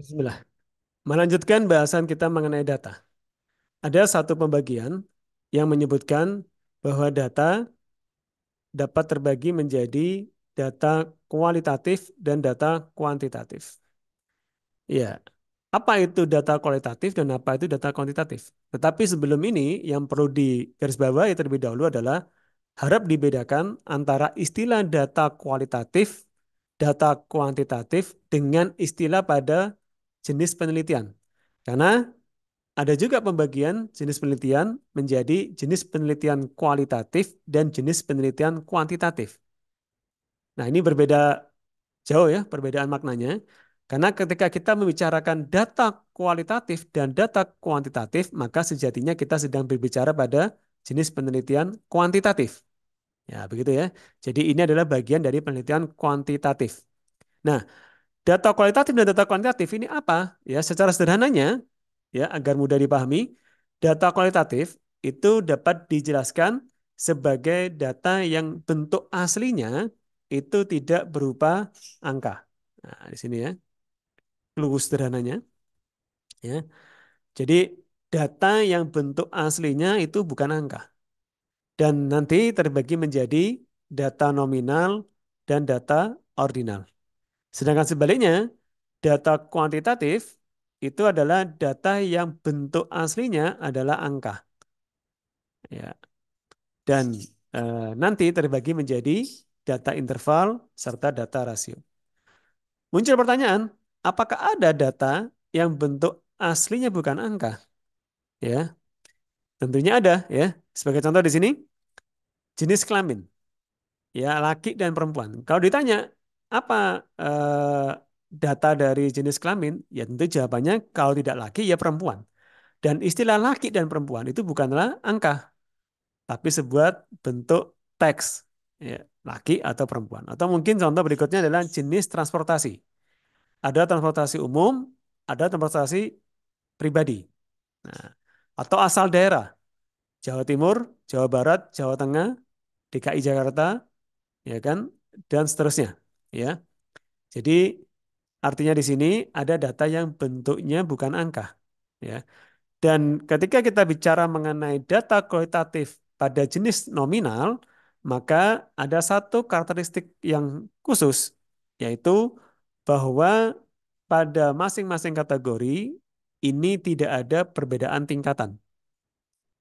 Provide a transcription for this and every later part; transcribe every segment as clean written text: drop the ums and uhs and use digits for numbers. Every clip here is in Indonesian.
Bismillah. Melanjutkan bahasan kita mengenai data. Ada satu pembagian yang menyebutkan bahwa data dapat terbagi menjadi data kualitatif dan data kuantitatif. Ya, apa itu data kualitatif dan apa itu data kuantitatif? Tetapi sebelum ini yang perlu digarisbawahi terlebih dahulu adalah harap dibedakan antara istilah data kualitatif, data kuantitatif dengan istilah pada jenis penelitian. Karena ada juga pembagian jenis penelitian menjadi jenis penelitian kualitatif dan jenis penelitian kuantitatif. Nah, ini berbeda jauh ya perbedaan maknanya. Karena ketika kita membicarakan data kualitatif dan data kuantitatif, maka sejatinya kita sedang berbicara pada jenis penelitian kuantitatif. Ya, begitu ya. Jadi ini adalah bagian dari penelitian kuantitatif. Nah, data kualitatif dan data kuantitatif ini apa? Ya, secara sederhananya, ya agar mudah dipahami, data kualitatif itu dapat dijelaskan sebagai data yang bentuk aslinya itu tidak berupa angka. Nah, di sini ya, clue sederhananya ya. Jadi data yang bentuk aslinya itu bukan angka dan nanti terbagi menjadi data nominal dan data ordinal. Sedangkan sebaliknya, data kuantitatif itu adalah data yang bentuk aslinya adalah angka. Ya. Dan nanti terbagi menjadi data interval serta data rasio. Muncul pertanyaan, apakah ada data yang bentuk aslinya bukan angka? Ya, tentunya ada ya. Sebagai contoh di sini, jenis kelamin, ya laki dan perempuan. Kalau ditanya apa data dari jenis kelamin, ya tentu jawabannya kalau tidak laki ya perempuan. Dan istilah laki dan perempuan itu bukanlah angka, tapi sebuah bentuk teks, ya, laki atau perempuan. Atau mungkin contoh berikutnya adalah jenis transportasi. Ada transportasi umum, ada transportasi pribadi. Nah, atau asal daerah, Jawa Timur, Jawa Barat, Jawa Tengah, DKI Jakarta, ya kan, dan seterusnya. Ya, jadi artinya di sini ada data yang bentuknya bukan angka. Ya, dan ketika kita bicara mengenai data kualitatif pada jenis nominal, maka ada satu karakteristik yang khusus, yaitu bahwa pada masing-masing kategori ini tidak ada perbedaan tingkatan.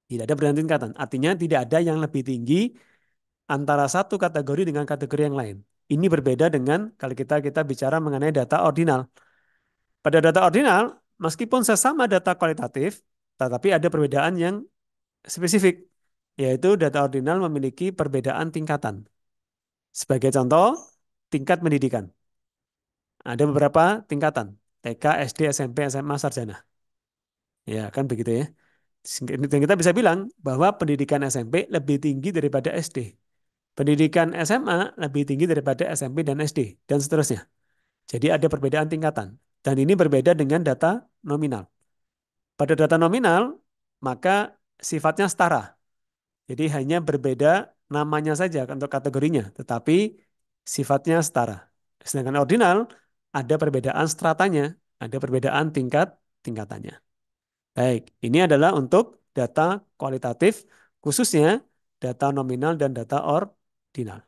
Tidak ada perbedaan tingkatan. Artinya tidak ada yang lebih tinggi antara satu kategori dengan kategori yang lain. Ini berbeda dengan kalau kita bicara mengenai data ordinal. Pada data ordinal, meskipun sesama data kualitatif, tetapi ada perbedaan yang spesifik, yaitu data ordinal memiliki perbedaan tingkatan. Sebagai contoh, tingkat pendidikan. Ada beberapa tingkatan, TK, SD, SMP, SMA, sarjana. Ya, kan begitu ya. Dan kita bisa bilang bahwa pendidikan SMP lebih tinggi daripada SD. Pendidikan SMA lebih tinggi daripada SMP dan SD, dan seterusnya. Jadi ada perbedaan tingkatan. Dan ini berbeda dengan data nominal. Pada data nominal, maka sifatnya setara. Jadi hanya berbeda namanya saja untuk kategorinya, tetapi sifatnya setara. Sedangkan ordinal ada perbedaan stratanya, ada perbedaan tingkatannya. Baik, ini adalah untuk data kualitatif, khususnya data nominal dan data ordinal.